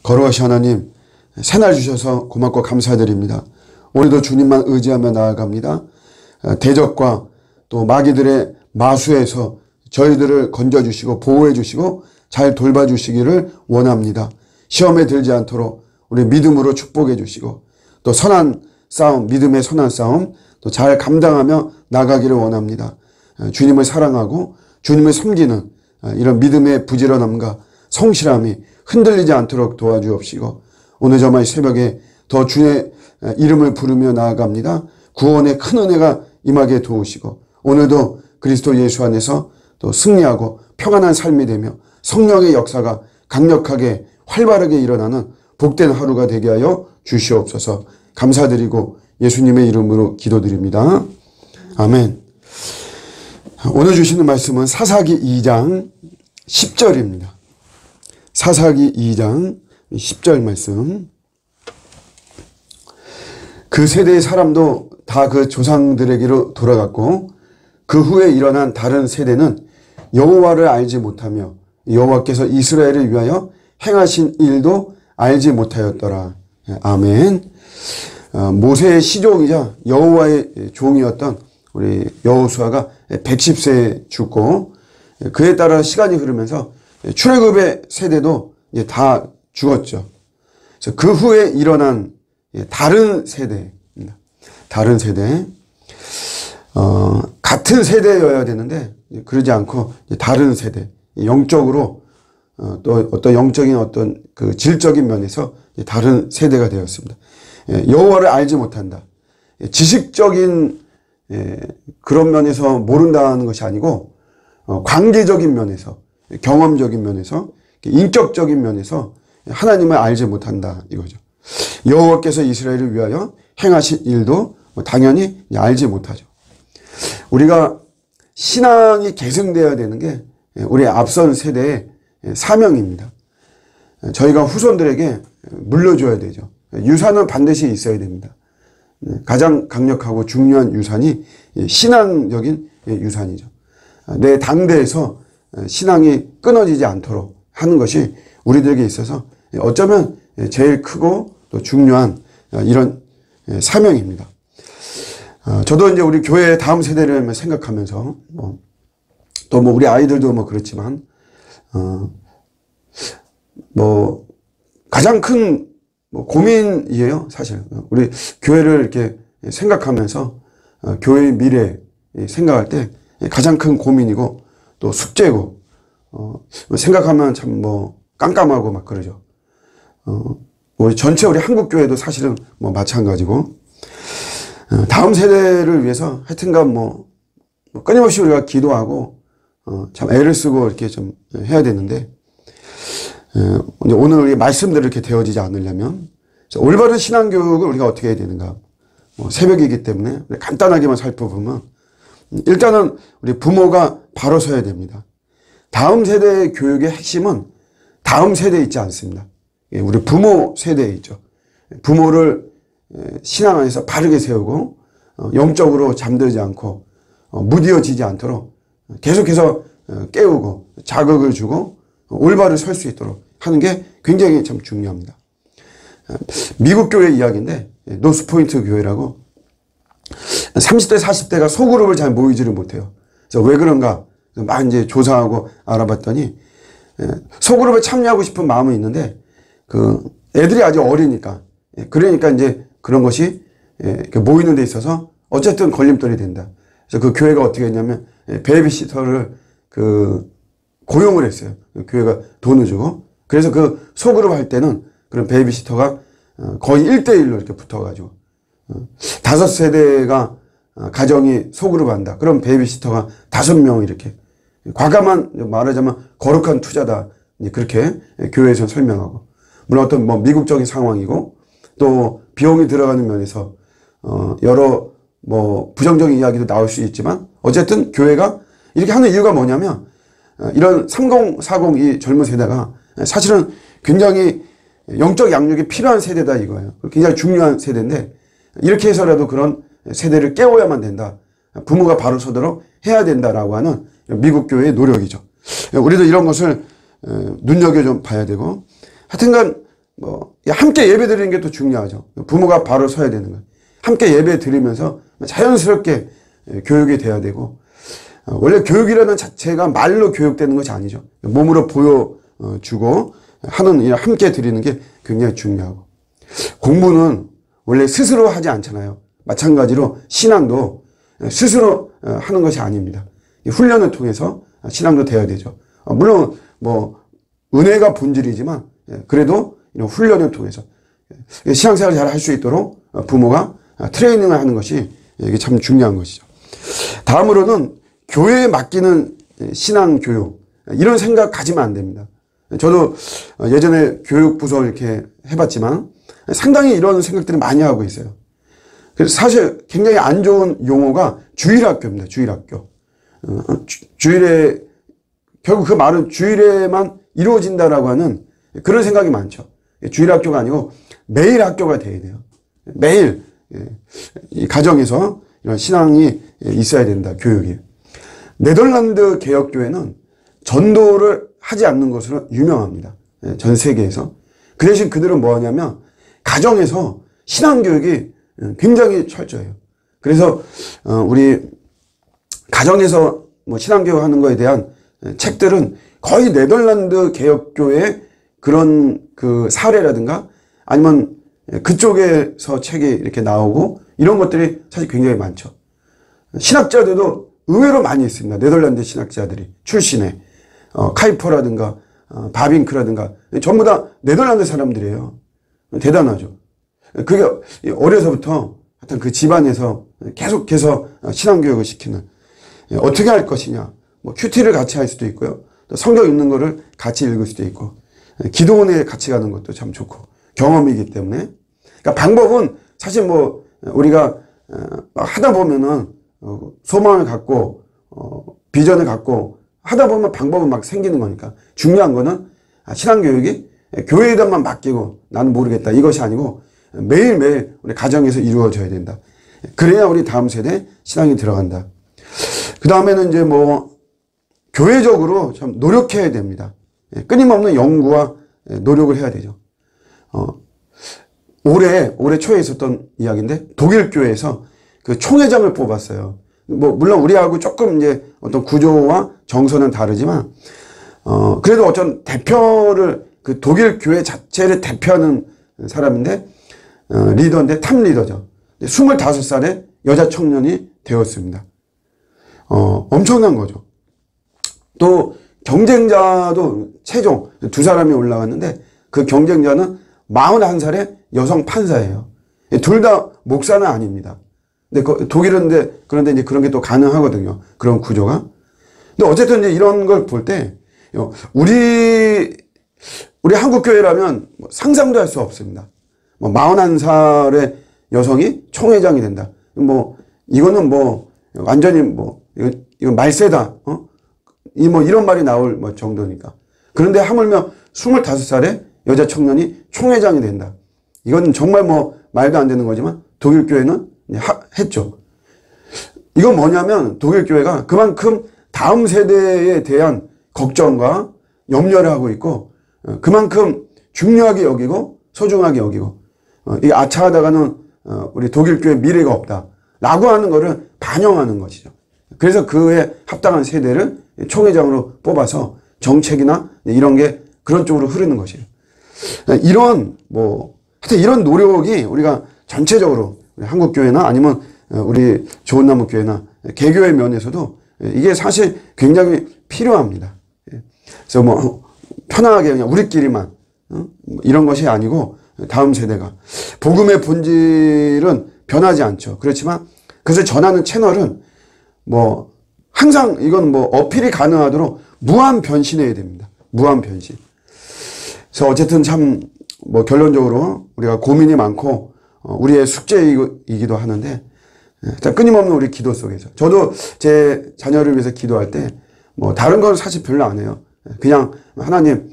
거룩하신 하나님, 새날 주셔서 고맙고 감사드립니다. 오늘도 주님만 의지하며 나아갑니다. 대적과 또 마귀들의 마수에서 저희들을 건져주시고 보호해주시고 잘 돌봐주시기를 원합니다. 시험에 들지 않도록 우리 믿음으로 축복해주시고 또 선한 싸움, 믿음의 선한 싸움 또 잘 감당하며 나가기를 원합니다. 주님을 사랑하고 주님을 섬기는 이런 믿음의 부지런함과 성실함이 흔들리지 않도록 도와주옵시고 오늘 저마이 새벽에 더 주의 이름을 부르며 나아갑니다. 구원의 큰 은혜가 임하게 도우시고 오늘도 그리스도 예수 안에서 또 승리하고 평안한 삶이 되며 성령의 역사가 강력하게 활발하게 일어나는 복된 하루가 되게 하여 주시옵소서. 감사드리고 예수님의 이름으로 기도드립니다. 아멘. 오늘 주시는 말씀은 사사기 2장 10절입니다. 사사기 2장 10절 말씀. 그 세대의 사람도 다 그 조상들에게로 돌아갔고 그 후에 일어난 다른 세대는 여호와를 알지 못하며 여호와께서 이스라엘을 위하여 행하신 일도 알지 못하였더라. 아멘. 모세의 시종이자 여호와의 종이었던 우리 여호수아가 110세에 죽고 그에 따라 시간이 흐르면서 출애굽의 세대도 이제 다 죽었죠. 그래서 그 후에 일어난 다른 세대입니다. 다른 세대. 같은 세대여야 되는데 그러지 않고 다른 세대. 영적으로 또 어떤 영적인 어떤 그 질적인 면에서 다른 세대가 되었습니다. 여호와를 알지 못한다. 지식적인 그런 면에서 모른다는 것이 아니고 관계적인 면에서 경험적인 면에서 인격적인 면에서 하나님을 알지 못한다 이거죠. 여호와께서 이스라엘을 위하여 행하신 일도 당연히 알지 못하죠. 우리가 신앙이 계승되어야 되는 게 우리 앞선 세대의 사명입니다. 저희가 후손들에게 물려줘야 되죠. 유산은 반드시 있어야 됩니다. 가장 강력하고 중요한 유산이 신앙적인 유산이죠. 내 당대에서 신앙이 끊어지지 않도록 하는 것이 우리들에게 있어서 어쩌면 제일 크고 또 중요한 이런 사명입니다. 저도 이제 우리 교회의 다음 세대를 생각하면서 또 우리 아이들도 그렇지만 가장 큰 고민이에요, 사실. 우리 교회를 이렇게 생각하면서 교회의 미래 생각할 때 가장 큰 고민이고 또 숙제고 생각하면 참 깜깜하고 막 그러죠. 우리 전체 우리 한국 교회도 사실은 마찬가지고 다음 세대를 위해서 하여튼간 끊임없이 우리가 기도하고 참 애를 쓰고 이렇게 좀 해야 되는데 오늘 우리 말씀대로 이렇게 되어지지 않으려면 올바른 신앙교육을 우리가 어떻게 해야 되는가. 새벽이기 때문에 간단하게만 살펴보면 일단은 우리 부모가 바로 서야 됩니다. 다음 세대의 교육의 핵심은 다음 세대에 있지 않습니다. 우리 부모 세대에 있죠. 부모를 신앙 안에서 바르게 세우고 영적으로 잠들지 않고 무디어지지 않도록 계속해서 깨우고 자극을 주고 올바로 설 수 있도록 하는 게 굉장히 참 중요합니다. 미국 교회 이야기인데 노스포인트 교회라고 30대 40대가 소그룹을 잘 모이지를 못해요. 그래서 왜 그런가 막 이제 조사하고 알아봤더니 소그룹에 참여하고 싶은 마음은 있는데 그 애들이 아직 어리니까 그러니까 이제 그런 것이 모이는 데 있어서 어쨌든 걸림돌이 된다. 그래서 그 교회가 어떻게 했냐면 베이비시터를 고용을 했어요. 교회가 돈을 주고. 그래서 그 소그룹 할 때는 그런 베이비시터가 거의 1대1로 이렇게 붙어가지고 5세대가 가정이 소그룹 한다. 그럼 베이비시터가 5명 이렇게 과감한 말하자면 거룩한 투자다. 그렇게 교회에서 설명하고 물론 어떤 미국적인 상황이고 또 비용이 들어가는 면에서 여러 부정적인 이야기도 나올 수 있지만 어쨌든 교회가 이렇게 하는 이유가 뭐냐면 이런 3040 이 젊은 세대가 사실은 굉장히 영적 양육이 필요한 세대다 이거예요. 굉장히 중요한 세대인데 이렇게 해서라도 그런 세대를 깨워야만 된다. 부모가 바로 서도록 해야 된다라고 하는 미국 교회의 노력이죠. 우리도 이런 것을 눈여겨 좀 봐야 되고 하여튼간 함께 예배 드리는 게 또 중요하죠. 부모가 바로 서야 되는 거예요. 함께 예배 드리면서 자연스럽게 교육이 돼야 되고, 원래 교육이라는 자체가 말로 교육되는 것이 아니죠. 몸으로 보여주고 하는 일, 함께 드리는 게 굉장히 중요하고, 공부는 원래 스스로 하지 않잖아요. 마찬가지로 신앙도 스스로 하는 것이 아닙니다. 훈련을 통해서 신앙도 돼야 되죠. 물론 은혜가 본질이지만 그래도 이런 훈련을 통해서 신앙생활을 잘 할 수 있도록 부모가 트레이닝을 하는 것이 이게 참 중요한 것이죠. 다음으로는 교회에 맡기는 신앙교육, 이런 생각 가지면 안 됩니다. 저도 예전에 교육부서 이렇게 해봤지만 상당히 이런 생각들을 많이 하고 있어요. 그래서 사실 굉장히 안 좋은 용어가 주일학교입니다. 주일학교. 주일에, 결국 그 말은 주일에만 이루어진다라고 하는 그런 생각이 많죠. 주일학교가 아니고 매일 학교가 돼야 돼요. 매일 이 가정에서 이런 신앙이 있어야 된다. 교육이. 네덜란드 개혁교회는 전도를 하지 않는 것으로 유명합니다. 전 세계에서. 그 대신 그들은 뭐 하냐면 가정에서 신앙교육이 굉장히 철저해요. 그래서 우리 가정에서 신앙교육 하는 거에 대한 책들은 거의 네덜란드 개혁교회의 그런 그 사례라든가 아니면 그쪽에서 책이 이렇게 나오고 이런 것들이 사실 굉장히 많죠. 신학자들도 의외로 많이 있습니다. 네덜란드 신학자들이 출신에 카이퍼라든가 바빙크라든가 전부 다 네덜란드 사람들이에요. 대단하죠. 그게 어려서부터 하여튼 그 집안에서 계속해서 신앙교육을 시키는, 어떻게 할 것이냐, 큐티를 같이 할 수도 있고요. 또 성경 읽는 거를 같이 읽을 수도 있고, 기도원에 같이 가는 것도 참 좋고, 경험이기 때문에. 그러니까 방법은 사실 우리가 하다 보면은 소망을 갖고 비전을 갖고 하다 보면 방법은 막 생기는 거니까, 중요한 거는 신앙교육이 교회에다만 맡기고 나는 모르겠다 이것이 아니고 매일매일 우리 가정에서 이루어져야 된다. 그래야 우리 다음 세대 신앙이 들어간다. 그 다음에는 이제 교회적으로 참 노력해야 됩니다. 끊임없는 연구와 노력을 해야 되죠. 올해 초에 있었던 이야기인데 독일 교회에서 그 총회장을 뽑았어요. 물론 우리하고 조금 이제 어떤 구조와 정서는 다르지만 그래도 어떤 대표를, 그 독일 교회 자체를 대표하는 사람인데 리더인데 탑 리더죠. 25살에 여자 청년이 되었습니다. 엄청난 거죠. 또 경쟁자도 최종 두 사람이 올라갔는데 그 경쟁자는 41살의 여성 판사예요. 둘 다 목사는 아닙니다. 근데 독일은 그런데 이제 그런 게 또 가능하거든요. 그런 구조가. 근데 어쨌든 이제 이런 걸 볼 때 우리 한국 교회라면 상상도 할 수 없습니다. 41살의 여성이 총회장이 된다. 이거는 완전히 이건 말세다. 이런 말이 나올 정도니까. 그런데 하물며 25살의 여자 청년이 총회장이 된다. 이건 정말 말도 안 되는 거지만 독일 교회는 했죠. 이건 뭐냐면 독일 교회가 그만큼 다음 세대에 대한 걱정과 염려를 하고 있고 그만큼 중요하게 여기고 소중하게 여기고 이 아차하다가는 우리 독일 교회 미래가 없다라고 하는 거를 반영하는 것이죠. 그래서 그에 합당한 세대를 총회장으로 뽑아서 정책이나 이런 게 그런 쪽으로 흐르는 것이에요. 하여튼 이런 노력이 우리가 전체적으로 우리 한국교회나 아니면 우리 좋은나무교회나 개교의 면에서도 이게 사실 굉장히 필요합니다. 그래서 편하게 그냥 우리끼리만 이런 것이 아니고 다음 세대가 복음의 본질은 변하지 않죠. 그렇지만 그것을 전하는 채널은 항상 이건 어필이 가능하도록 무한 변신해야 됩니다. 무한 변신. 그래서 어쨌든 참 결론적으로 우리가 고민이 많고 우리의 숙제이기도 하는데 일단 끊임없는 우리 기도 속에서 저도 제 자녀를 위해서 기도할 때 다른 건 사실 별로 안 해요. 그냥 하나님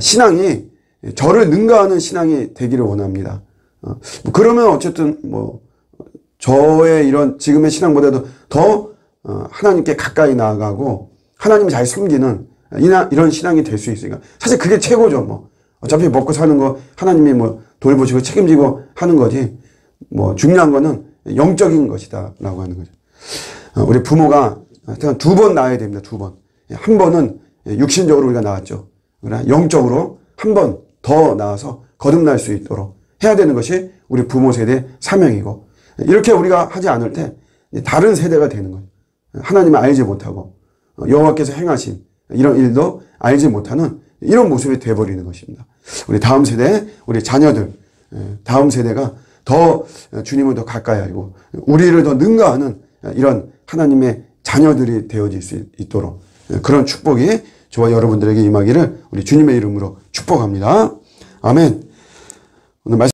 신앙이 저를 능가하는 신앙이 되기를 원합니다. 그러면 어쨌든 저의 이런 지금의 신앙보다도 더 하나님께 가까이 나아가고 하나님을 잘 섬기는 이런 신앙이 될 수 있으니까 사실 그게 최고죠. 어차피 먹고 사는 거 하나님이 뭐 돌보시고 책임지고 하는 거지. 뭐 중요한 거는 영적인 것이다 라고 하는 거죠. 우리 부모가 두 번 낳아야 됩니다. 두 번. 한 번은 육신적으로 우리가 낳았죠. 그러나 영적으로 한 번 더 낳아서 거듭날 수 있도록 해야 되는 것이 우리 부모 세대 사명이고, 이렇게 우리가 하지 않을 때 다른 세대가 되는 거예요. 하나님을 알지 못하고 여호와께서 행하신 이런 일도 알지 못하는 이런 모습이 되어버리는 것입니다. 우리 다음 세대, 우리 자녀들, 다음 세대가 더 주님을 더 가까이 알고 우리를 더 능가하는 이런 하나님의 자녀들이 되어질 수 있도록 그런 축복이 저와 여러분들에게 임하기를 우리 주님의 이름으로 축복합니다. 아멘. 오늘 말씀